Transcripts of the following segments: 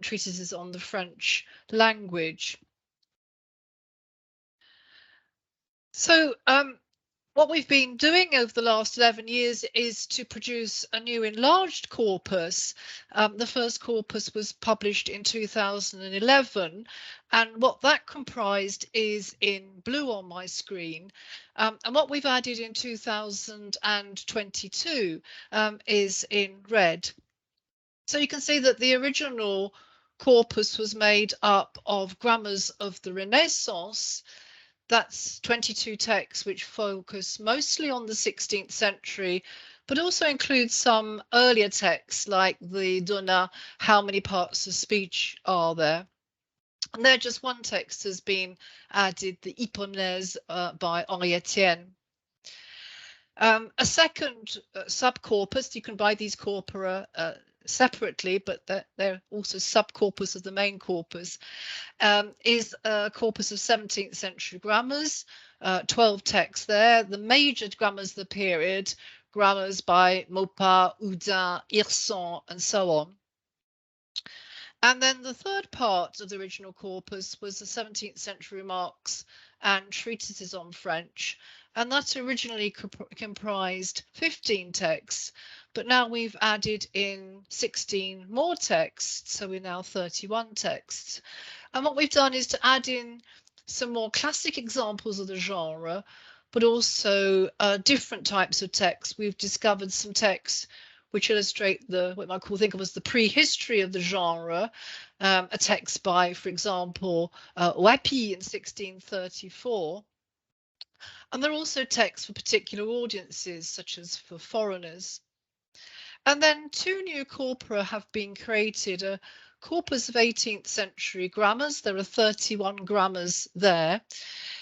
treatises on the French language. So what we've been doing over the last 11 years is to produce a new enlarged corpus. The first corpus was published in 2011, and what that comprised is in blue on my screen. And what we've added in 2022 is in red. So you can see that the original corpus was made up of grammars of the Renaissance. That's 22 texts which focus mostly on the 16th century, but also include some earlier texts like the Donna, how many parts of speech are there? And there just one text has been added, the Hipponaise by Henri Etienne. A second subcorpus, you can buy these corpora separately, but they're also subcorpus of the main corpus, is a corpus of 17th century grammars, 12 texts there, the major grammars of the period, grammars by Maupas, Houdin, Hirson, and so on. And then the third part of the original corpus was the 17th century remarks and treatises on French, and that originally comprised 15 texts, but now we've added in 16 more texts, so we're now 31 texts. And what we've done is to add in some more classic examples of the genre, but also different types of texts. We've discovered some texts which illustrate what I might think of as the prehistory of the genre. A text by, for example, Wapi in 1634. And there are also texts for particular audiences, such as for foreigners. And then two new corpora have been created, a corpus of 18th century grammars. There are 31 grammars there.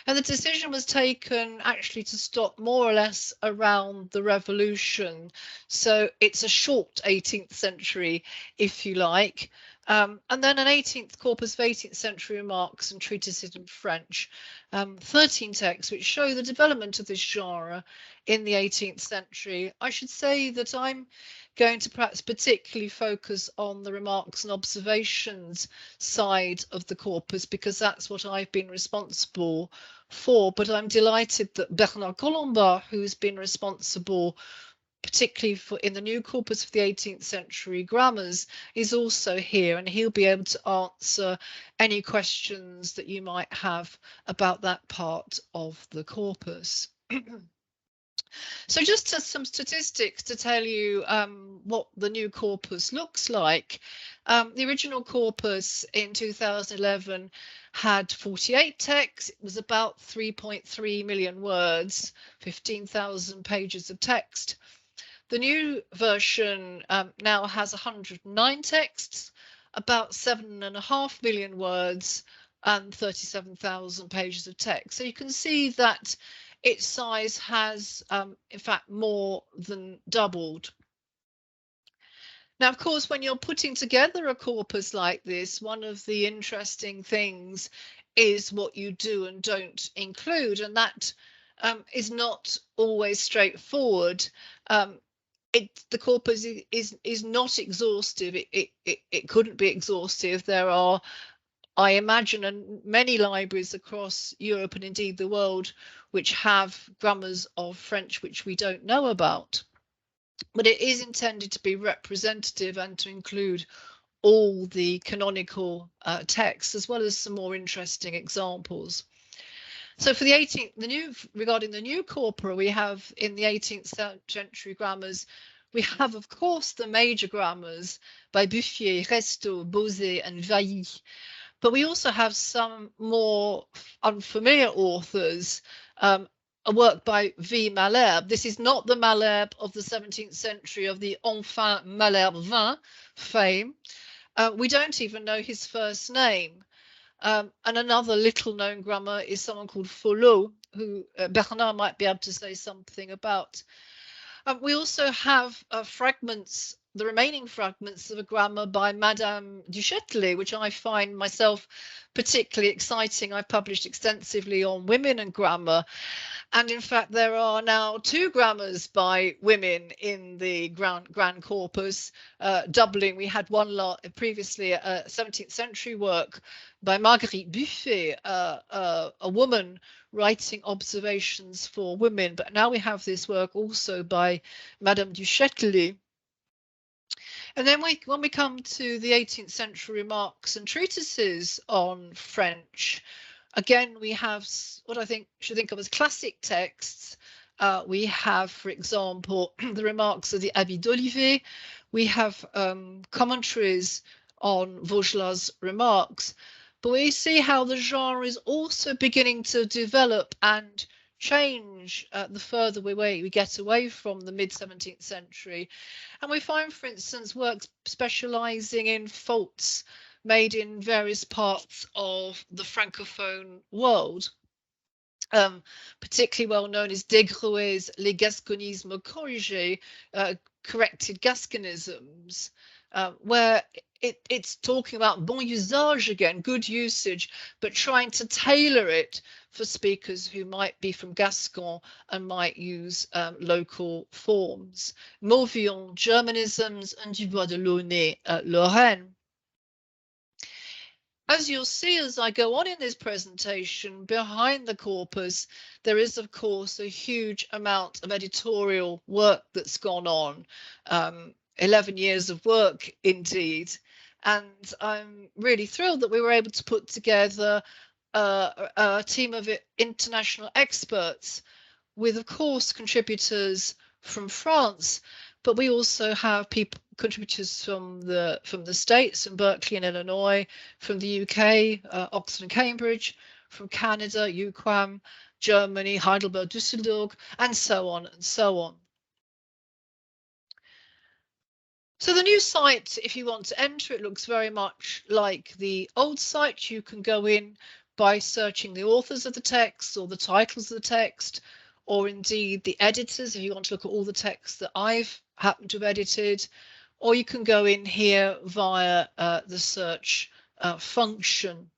And the decision was taken actually to stop more or less around the Revolution. So it's a short 18th century, if you like. And then an 18th corpus of 18th century remarks and treatises in French, 13 texts which show the development of this genre in the 18th century. I should say that I'm going to perhaps particularly focus on the remarks and observations side of the corpus, because that's what I've been responsible for. But I'm delighted that Bernard Colombat, who's been responsible particularly for in the new corpus of the 18th century grammars, is also here, and he'll be able to answer any questions that you might have about that part of the corpus. So just some statistics to tell you what the new corpus looks like. The original corpus in 2011 had 48 texts. It was about 3.3 million words, 15,000 pages of text. The new version now has 109 texts, about 7.5 million words and 37,000 pages of text. So you can see that its size has, in fact, more than doubled. Now, of course, when you're putting together a corpus like this, one of the interesting things is what you do and don't include, and that is not always straightforward. The corpus is not exhaustive. It couldn't be exhaustive. There are, I imagine, many libraries across Europe and indeed the world which have grammars of French which we don't know about. But it is intended to be representative and to include all the canonical texts, as well as some more interesting examples. So for regarding the new corpora, we have in the 18th century grammars, we have, of course, the major grammars by Bouffier, Restaud, Bosé, and Vailly. But we also have some more unfamiliar authors, a work by V. Malherbe. This is not the Malherbe of the 17th century of the Enfin Malherbe Vin fame. We don't even know his first name. And another little known grammar is someone called Follot, who Bernard might be able to say something about. We also have fragments the remaining fragments of a grammar by Madame du Châtelet, which I find myself particularly exciting. I've published extensively on women and grammar. And in fact, there are now 2 grammars by women in the Grand Corpus, doubling. We had one previously, a 17th century work by Marguerite Buffet, a woman writing observations for women. But now we have this work also by Madame du Châtelet. And then when we come to the 18th century remarks and treatises on French, again, we have what I should think of as classic texts. We have, for example, the remarks of the Abbé d'Olivet. We have commentaries on Vaugelas's remarks. But we see how the genre is also beginning to develop and change the further we get away from the mid-17th century. And we find, for instance, works specialising in faults made in various parts of the Francophone world. Particularly well known is Desgrouet's Les Gasconismes corrigés, corrected Gasconisms, where it's talking about bon usage again, good usage, but trying to tailor it for speakers who might be from Gascon and might use local forms. Mauvion Germanisms and Dubois de Launay Lorraine. As you'll see as I go on in this presentation, behind the corpus, there is, of course, a huge amount of editorial work that's gone on. 11 years of work, indeed. And I'm really thrilled that we were able to put together a team of international experts with, of course, contributors from France, but we also have contributors from the States, from Berkeley and Illinois, from the UK, Oxford and Cambridge, from Canada, UQAM, Germany, Heidelberg, Düsseldorf, and so on and so on. So the new site, if you want to enter it, looks very much like the old site. You can go in by searching the authors of the text or the titles of the text, or indeed the editors, if you want to look at all the texts that I've happened to have edited, or you can go in here via the search function.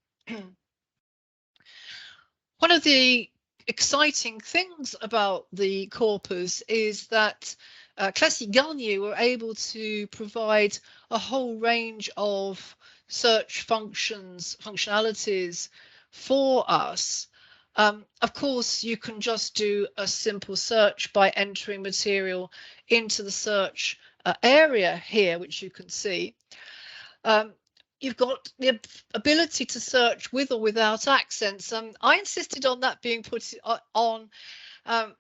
One of the exciting things about the corpus is that Classic Garnier were able to provide a whole range of search functionalities for us. Of course, you can just do a simple search by entering material into the search area here, which you can see. You've got the ability to search with or without accents. I insisted on that being put on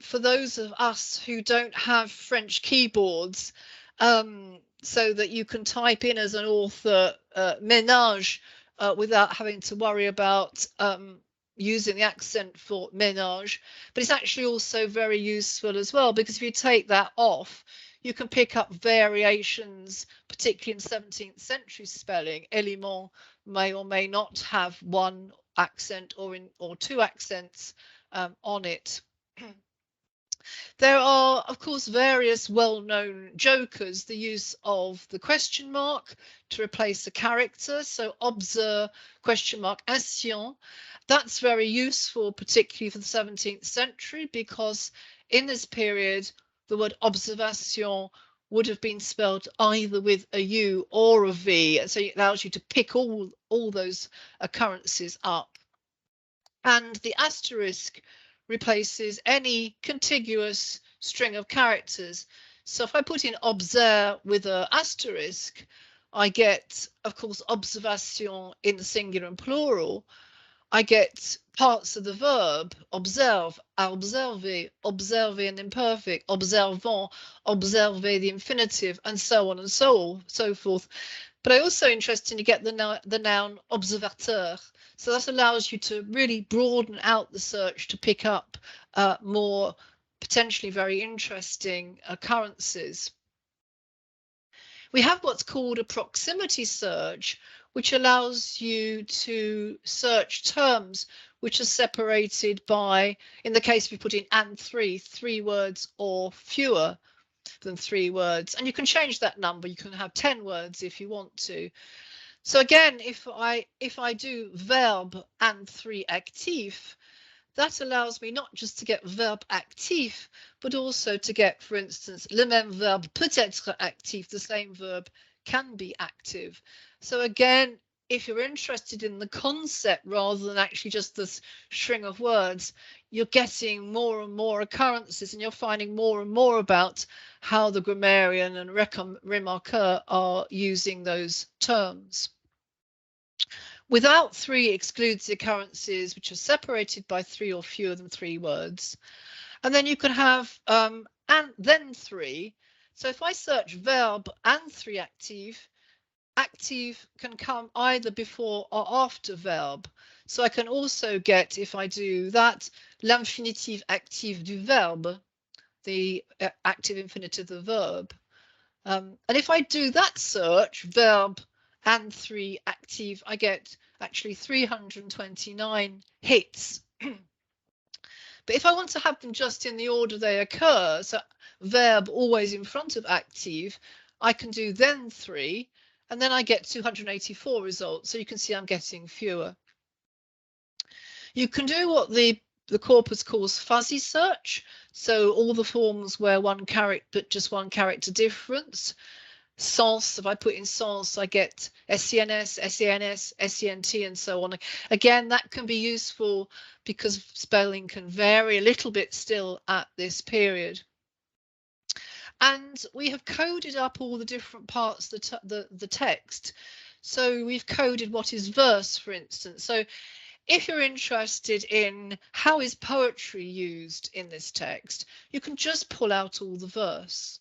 for those of us who don't have French keyboards, so that you can type in as an author ménage without having to worry about using the accent for ménage. But it's actually also very useful as well, because if you take that off, you can pick up variations, particularly in 17th century spelling. Élément may or may not have one accent or 2 accents on it. There are, of course, various well-known jokers, the use of the question mark to replace a character. So observe question mark ancien. That's very useful, particularly for the 17th century, because in this period, the word observation would have been spelled either with a U or a V. And so it allows you to pick all those occurrences up. And the asterisk replaces any contiguous string of characters. So if I put in observe with an asterisk, I get, of course, observation in the singular and plural. I get parts of the verb, observe, observer, observer in imperfect, observant, observer the infinitive, and so on and so forth. But I also interested to get the noun observateur. So that allows you to really broaden out the search to pick up more potentially very interesting occurrences. We have what's called a proximity search, which allows you to search terms which are separated by, in the case we put in and 3 words or fewer. than 3 words. And you can change that number. You can have 10 words if you want to. So again, if I do verb and 3 actif, that allows me not just to get verb actif, but also to get, for instance, le même verbe peut être actif, the same verb can be active. So again, if you're interested in the concept rather than actually just this string of words, you're getting more and more occurrences, and you're finding more and more about how the grammarian and remarqueur are using those terms. Without 3 excludes the occurrences which are separated by 3 or fewer than 3 words. And then you can have and then 3. So if I search verb and 3 active, active can come either before or after verb. So I can also get, if I do that, l'infinitive actif du verbe, the active infinitive of the verb. And if I do that search, verb and 3 active, I get actually 329 hits. But if I want to have them just in the order they occur, so verb always in front of active, I can do then 3, and then I get 284 results. So you can see I'm getting fewer. You can do what the corpus calls fuzzy search. So all the forms where just one character difference. Sens, if I put in sens, I get SENS, SENS, SENT, and so on. Again, that can be useful because spelling can vary a little bit still at this period. And we have coded up all the different parts of the text. So we've coded what is verse, for instance. So if you're interested in how is poetry used in this text, you can just pull out all the verse.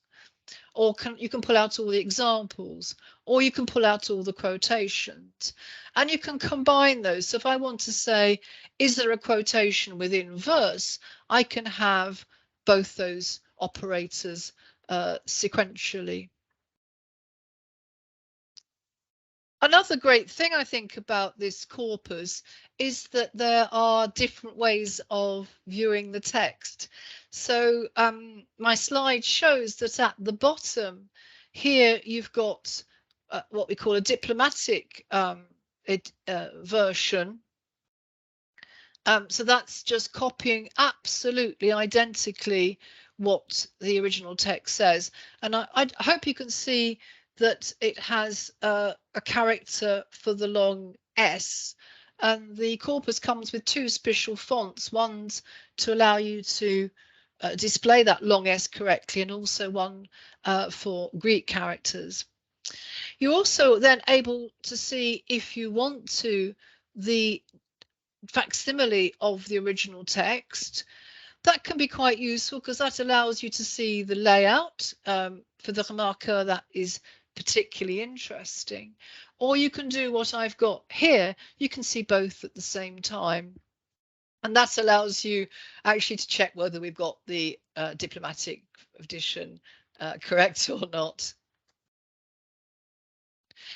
Or you can pull out all the examples, or you can pull out all the quotations, and you can combine those. So if I want to say, is there a quotation within verse, I can have both those operators sequentially. Another great thing I think about this corpus is that there are different ways of viewing the text. So my slide shows that at the bottom here you've got what we call a diplomatic version. So that's just copying absolutely identically what the original text says. And I hope you can see that it has a character for the long S, and the corpus comes with 2 special fonts, one's to allow you to display that long S correctly, and also one for Greek characters. You're also then able to see, if you want to, the facsimile of the original text. That can be quite useful because that allows you to see the layout for the remarqueur that is particularly interesting. Or you can do what I've got here. You can see both at the same time. And that allows you actually to check whether we've got the diplomatic edition correct or not.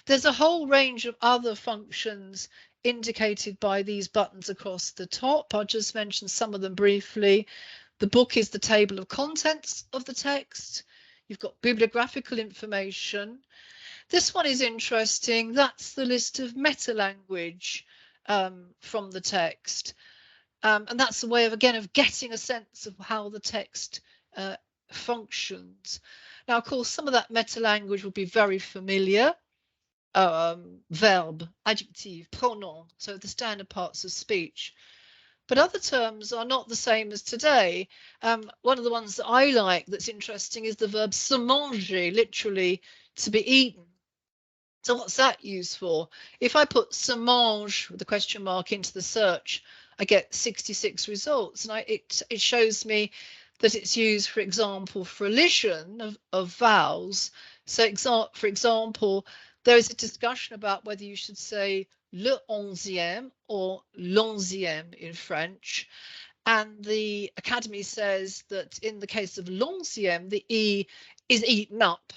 There's a whole range of other functions indicated by these buttons across the top. I'll just mention some of them briefly. The book is the table of contents of the text. You've got bibliographical information. This one is interesting. That's the list of meta-language from the text. And that's a way of, again, of getting a sense of how the text functions. Now, of course, some of that meta-language will be very familiar. Verb, adjective, pronom, so the standard parts of speech. But other terms are not the same as today. One of the ones that I like that's interesting is the verb se manger, literally to be eaten. So what's that used for? If I put se mange with the question mark into the search, I get 66 results, and it shows me that it's used, for example, for elision of vowels. So for example, there is a discussion about whether you should say le 11e or l'onzième in French. And the Academy says that in the case of l'onzième, the E is eaten up.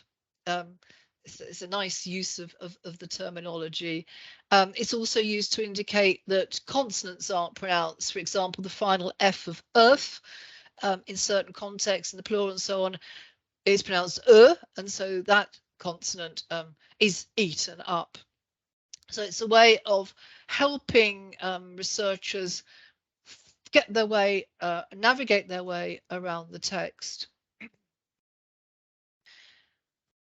It's a nice use of the terminology. It's also used to indicate that consonants aren't pronounced. For example, the final F of earth in certain contexts, in the plural and so on, is pronounced and so that consonant is eaten up. So it's a way of helping researchers get their way, navigate their way around the text.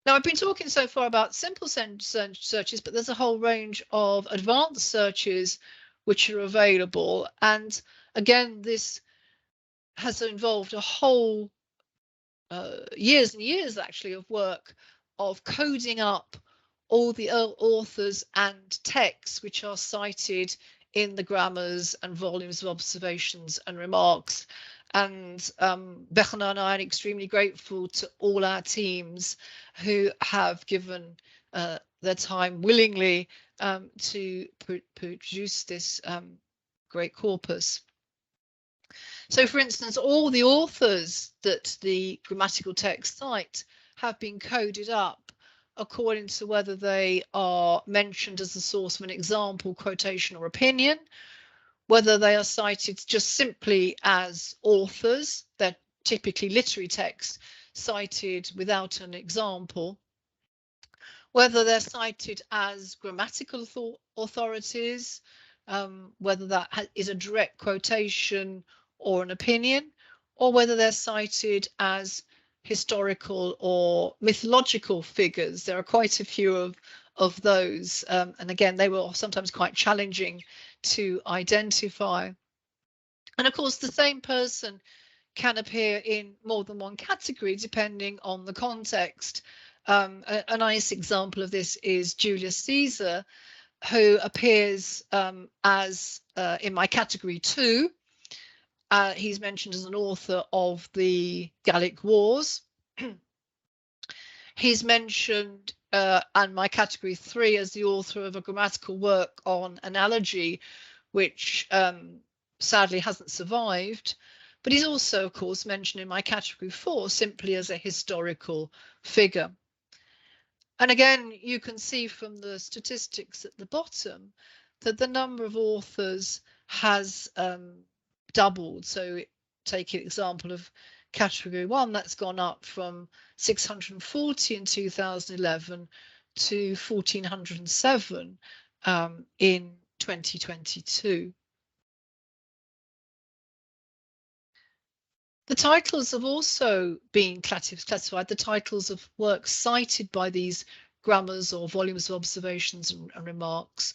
Now, I've been talking so far about simple searches, but there's a whole range of advanced searches which are available. And again, this has involved a whole years and years actually of work of coding up all the authors and texts which are cited in the grammars and volumes of observations and remarks. And Bernard and I are extremely grateful to all our teams who have given their time willingly to produce this great corpus. So, for instance, all the authors that the grammatical text cite have been coded up according to whether they are mentioned as the source of an example, quotation, or opinion, whether they are cited just simply as authors, they're typically literary texts cited without an example, whether they're cited as grammatical authorities, whether that is a direct quotation or an opinion, or whether they're cited as historical or mythological figures. There are quite a few of those, and again, they were sometimes quite challenging to identify. And of course, the same person can appear in more than one category depending on the context. A nice example of this is Julius Caesar, who appears as in my category 2. He's mentioned as an author of the Gallic Wars. He's mentioned in my category 3 as the author of a grammatical work on analogy, which sadly hasn't survived. But he's also, of course, mentioned in my category 4 simply as a historical figure. And again, you can see from the statistics at the bottom that the number of authors has doubled. So take an example of category 1, that's gone up from 640 in 2011 to 1407 in 2022. The titles have also been classified, the titles of works cited by these grammars or volumes of observations and remarks.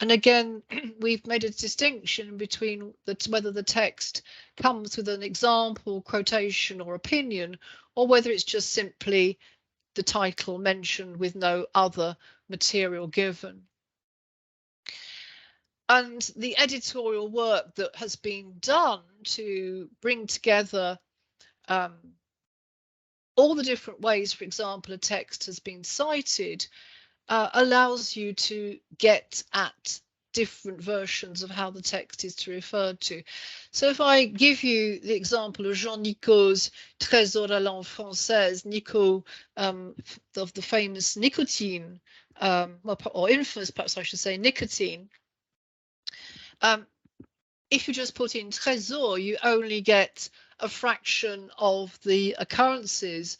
And again, we've made a distinction between whether the text comes with an example, quotation, or opinion, or whether it's just simply the title mentioned with no other material given. And the editorial work that has been done to bring together all the different ways, for example, a text has been cited, allows you to get at different versions of how the text is referred to. So if I give you the example of Jean Nicot's Trésor de la langue française, Nicot, of the famous nicotine, or infamous, perhaps I should say, nicotine, if you just put in trésor, you only get a fraction of the occurrences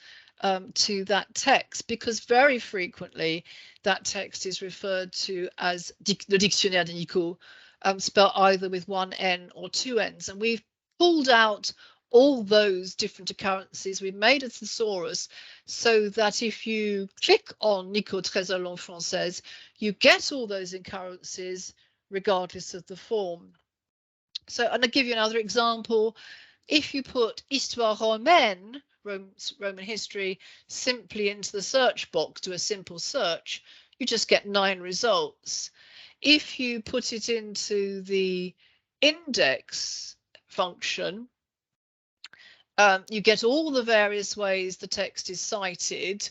to that text, because very frequently that text is referred to as the Dictionnaire de Nicot, spelled either with one N or two N's. And we've pulled out all those different occurrences. We've made a thesaurus so that if you click on Nicot Trésor langue française, you get all those occurrences regardless of the form. So, and I'll give you another example. If you put Histoire romaine, Roman history, simply into the search box, do a simple search, you just get 9 results. If you put it into the index function, you get all the various ways the text is cited,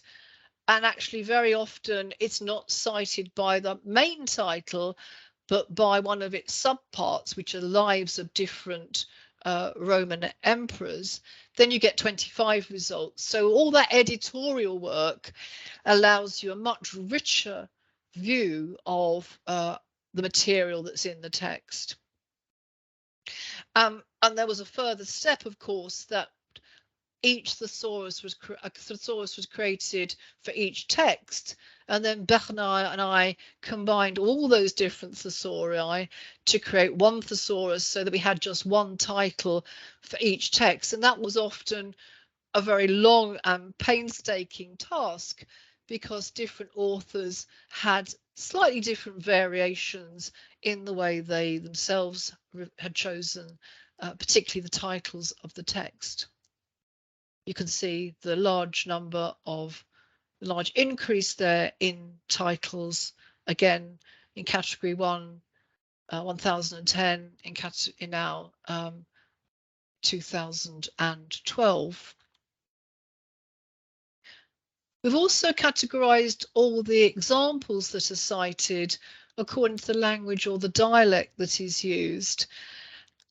and actually very often it's not cited by the main title, but by one of its subparts, which are lives of different Roman emperors. Then you get 25 results. So all that editorial work allows you a much richer view of the material that's in the text. And there was a further step, of course, that each thesaurus was created for each text, and then Bernard and I combined all those different thesauri to create one thesaurus, so that we had just one title for each text. And that was often a very long and painstaking task, because different authors had slightly different variations in the way they themselves had chosen, particularly the titles of the text. You can see the large increase there in titles, again in category 1, 1010, in now 2012. We've also categorized all the examples that are cited according to the language or the dialect that is used.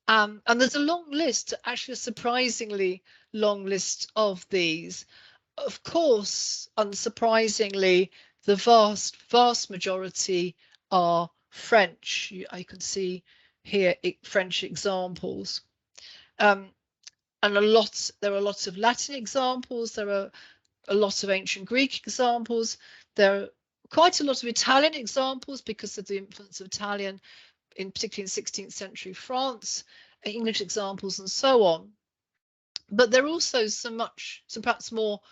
And there's a long list, actually a surprisingly long list of these. Of course, unsurprisingly, the vast majority are French. I can see here French examples. And there are lots of Latin examples. There are a lot of ancient Greek examples. There are quite a lot of Italian examples because of the influence of Italian, particularly in 16th century France, English examples, and so on. But there are also some perhaps more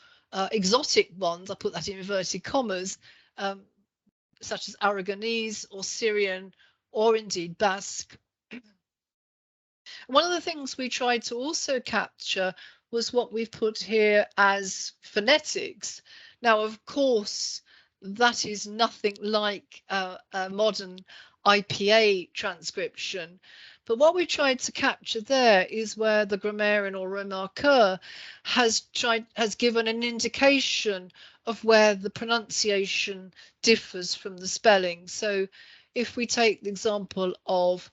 exotic ones, I put that in inverted commas, such as Aragonese or Syrian or indeed Basque. One of the things we tried to also capture was what we've put here as phonetics. Now, of course, that is nothing like a modern IPA transcription. But what we tried to capture there is where the grammarian or remarqueur has given an indication of where the pronunciation differs from the spelling. So if we take the example of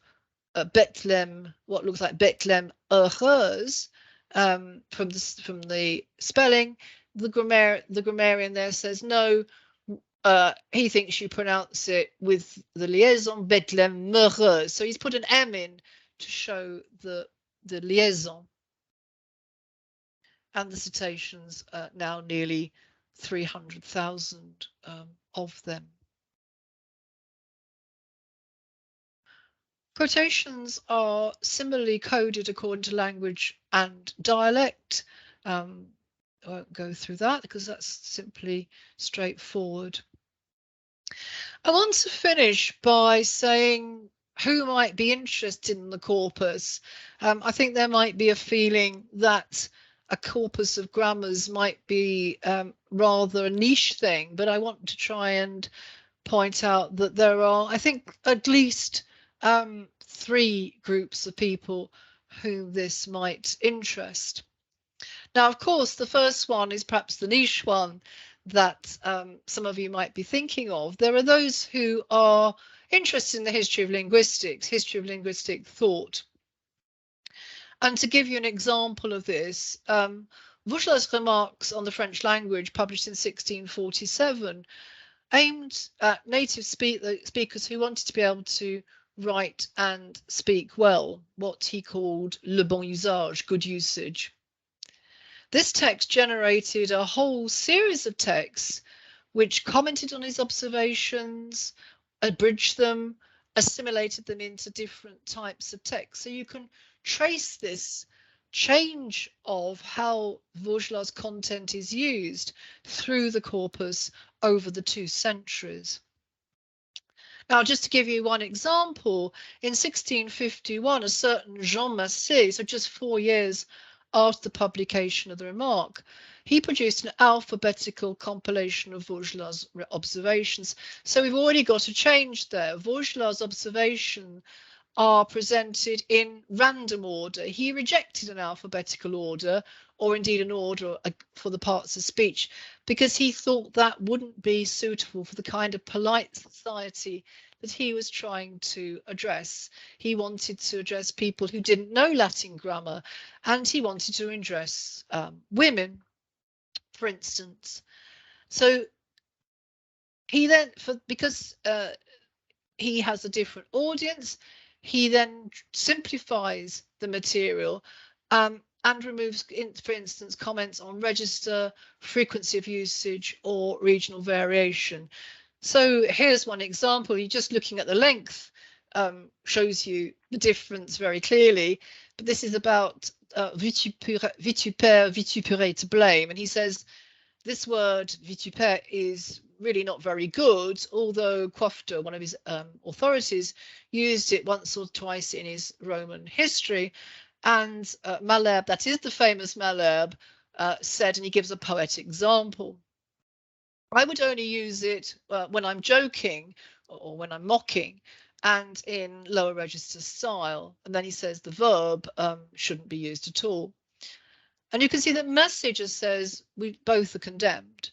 Bethlehem, what looks like Bethlehem heureuse, from the spelling, the grammarian there says no. He thinks you pronounce it with the liaison Bethlehem heureuse. So he's put an M in to show the liaison. And the citations are now nearly 300,000 of them. Quotations are similarly coded according to language and dialect. I won't go through that because that's simply straightforward. I want to finish by saying who might be interested in the corpus. I think there might be a feeling that a corpus of grammars might be rather a niche thing, but I want to try and point out that there are, I think, at least 3 groups of people whom this might interest. Now, of course, the first one is perhaps the niche one that some of you might be thinking of. There are those who are interested in the history of linguistics, history of linguistic thought. And to give you an example of this, Vaugelas's Remarks on the French Language, published in 1647, aimed at native speakers who wanted to be able to write and speak well, what he called le bon usage, good usage. This text generated a whole series of texts which commented on his observations, abridged them, assimilated them into different types of text. So you can trace this change of how Vaugelas's content is used through the corpus over the 2 centuries. Now, just to give you one example, in 1651, a certain Jean Massé, so just 4 years after the publication of the remark, he produced an alphabetical compilation of Vaugelas's observations. So we've already got a change there. Vaugelas's observations are presented in random order. He rejected an alphabetical order, or indeed an order for the parts of speech, because he thought that wouldn't be suitable for the kind of polite society that he was trying to address. He wanted to address people who didn't know Latin grammar, and he wanted to address women, for instance. So he then, because he has a different audience, he then simplifies the material, and removes, for instance, comments on register, frequency of usage, or regional variation. So here's one example. You're just looking at the length, shows you the difference very clearly. But this is about vitupérer, vitupérer, to blame. And he says this word vitupérer is really not very good, although Coiffre, one of his authorities, used it once or twice in his Roman history. And Malherbe, that is the famous Malherbe, said, and he gives a poetic example, I would only use it when I'm joking or when I'm mocking and in lower register style. And then he says the verb shouldn't be used at all. And you can see that Messager says we both are condemned.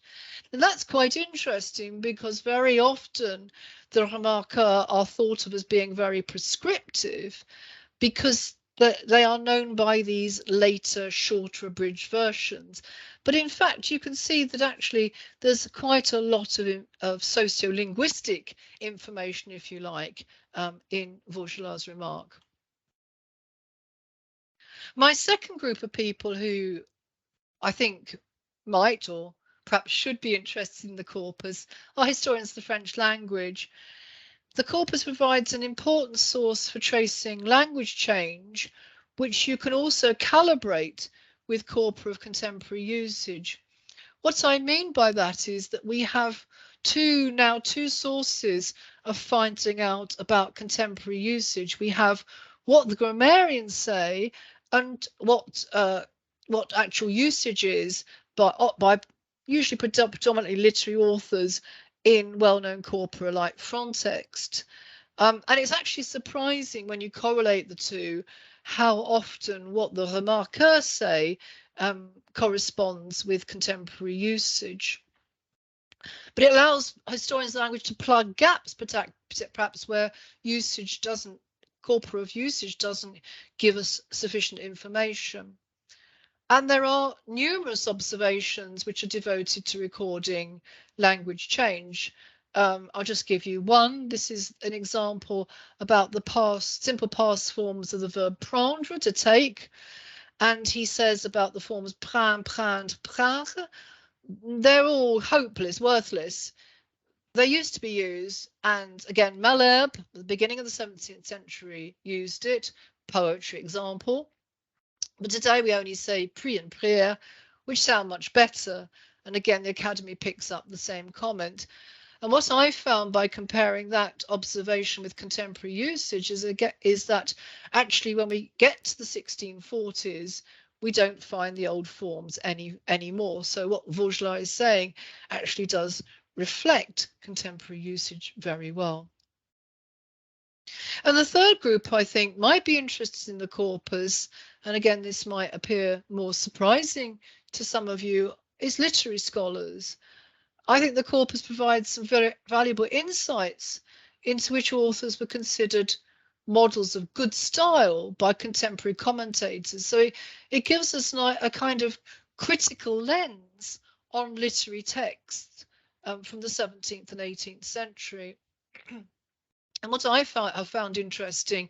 And that's quite interesting because very often the remarqueurs are thought of as being very prescriptive because they are known by these later, shorter abridged versions. But in fact, you can see that actually there's quite a lot of sociolinguistic information, if you like, in Vaugelas's remark. My second group of people who I think might or perhaps should be interested in the corpus are historians of the French language. The corpus provides an important source for tracing language change, which you can also calibrate with corpora of contemporary usage. What I mean by that is that we have two sources of finding out about contemporary usage. We have what the grammarians say and what actual usage is by usually predominantly literary authors in well-known corpora like Frontext. And it's actually surprising when you correlate the two, how often what the remarqueurs say corresponds with contemporary usage. But it allows historians of language to plug gaps, perhaps where usage doesn't, corpora of usage doesn't give us sufficient information. And there are numerous observations which are devoted to recording language change. I'll just give you one. This is an example about the past, simple past forms of the verb prendre, to take. And he says about the forms prendre, prendre, they're all hopeless, worthless. They used to be used, and again, Malherbe, at the beginning of the 17th century, used it, poetry example. But today we only say pri and prière, which sound much better. And again, the Academy picks up the same comment. And what I found by comparing that observation with contemporary usage is that actually when we get to the 1640s, we don't find the old forms anymore. So what Vaugelas is saying actually does reflect contemporary usage very well. And the third group, I think, might be interested in the corpus, and again, this might appear more surprising to some of you, is literary scholars. I think the corpus provides some very valuable insights into which authors were considered models of good style by contemporary commentators. So it gives us a kind of critical lens on literary texts from the 17th and 18th century. And what I have found interesting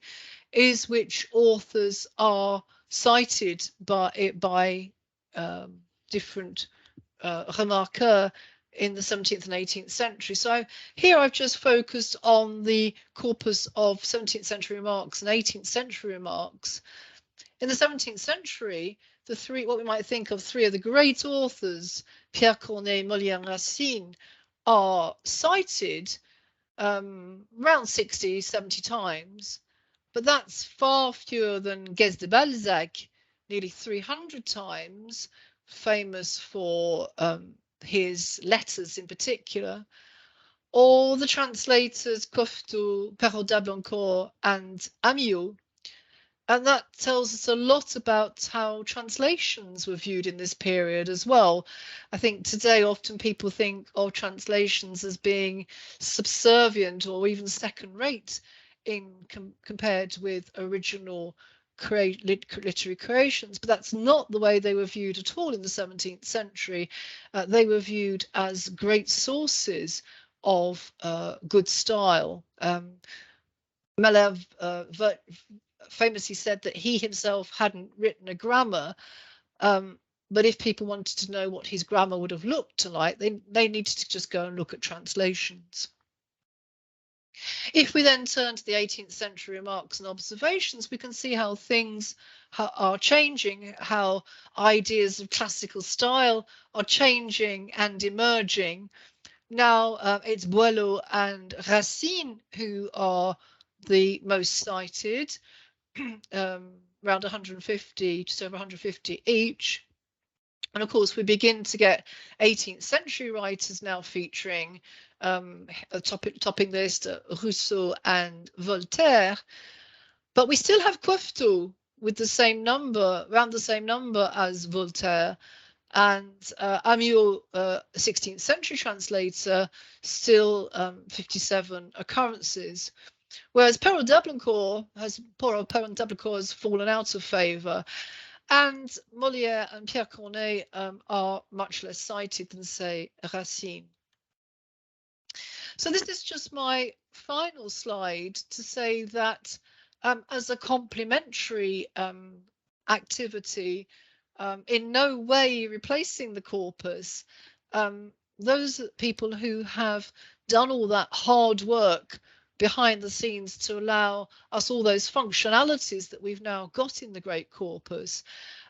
is which authors are cited by different remarqueurs in the 17th and 18th century. So here I've just focused on the corpus of 17th century remarks and 18th century remarks. In the 17th century, what we might think of three of the great authors, Pierre Corneille, Molière, Racine, are cited around 60, 70 times, but that's far fewer than Guez de Balzac, nearly 300 times, famous for his letters in particular, or the translators Coftou, Perrault d'Ablancourt and Amiot. And that tells us a lot about how translations were viewed in this period as well. I think today often people think of translations as being subservient or even second rate compared with original literary creations, but that's not the way they were viewed at all in the 17th century. They were viewed as great sources of good style. Malherbe famously said that he himself hadn't written a grammar, but if people wanted to know what his grammar would have looked like, they needed to just go and look at translations. If we then turn to the 18th century remarks and observations, we can see how things are changing, how ideas of classical style are changing and emerging. Now it's Boileau and Racine who are the most cited, around 150, just over 150 each. And of course, we begin to get 18th century writers now featuring topping list, Rousseau and Voltaire. But we still have Coefto with the same number, around the same number as Voltaire. And Amiot, 16th century translator, still 57 occurrences. Whereas Perrault d'Ablancourt has fallen out of favour. And Molière and Pierre Corneille are much less cited than, say, Racine. So this is just my final slide to say that as a complementary activity, in no way replacing the corpus, those people who have done all that hard work behind the scenes to allow us all those functionalities that we've now got in the Great Corpus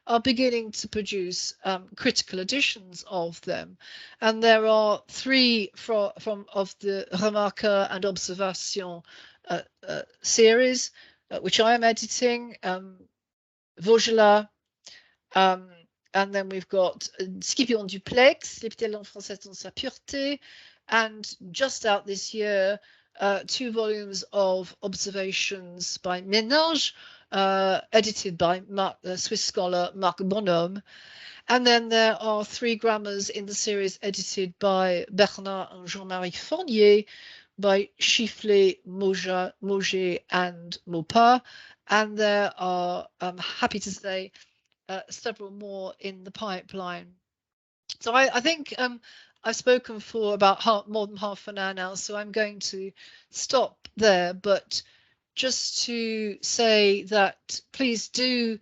are beginning to produce critical editions of them. And there are three of the Remarques and Observations series, which I am editing, Vaugelas, and then we've got Scipion Duplex, L'épithète langue française dans sa pureté, and just out this year, 2 volumes of observations by Ménage, edited by Swiss scholar Marc Bonhomme. And then there are 3 grammars in the series edited by Bernard and Jean-Marie Fournier, by Chifflet, Mauger and Maupas. And there are, I'm happy to say, several more in the pipeline. So I think I've spoken for about more than half an hour now, so I'm going to stop there. But just to say that please do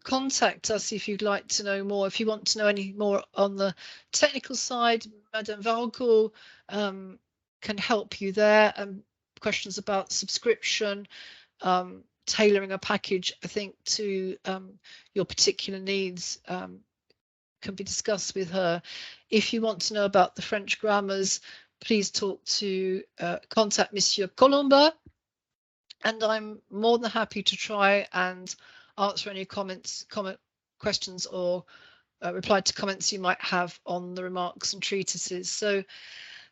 contact us if you'd like to know more. If you want to know any more on the technical side, Madame Valco can help you there. Questions about subscription, tailoring a package, I think, to your particular needs can be discussed with her. If you want to know about the French grammars, please contact Monsieur Colomba, and I'm more than happy to try and answer any questions or reply to comments you might have on the remarks and treatises. So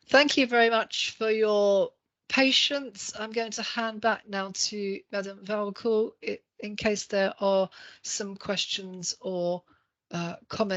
thank you very much for your patience. I'm going to hand back now to Madame Valco in case there are some questions or comments.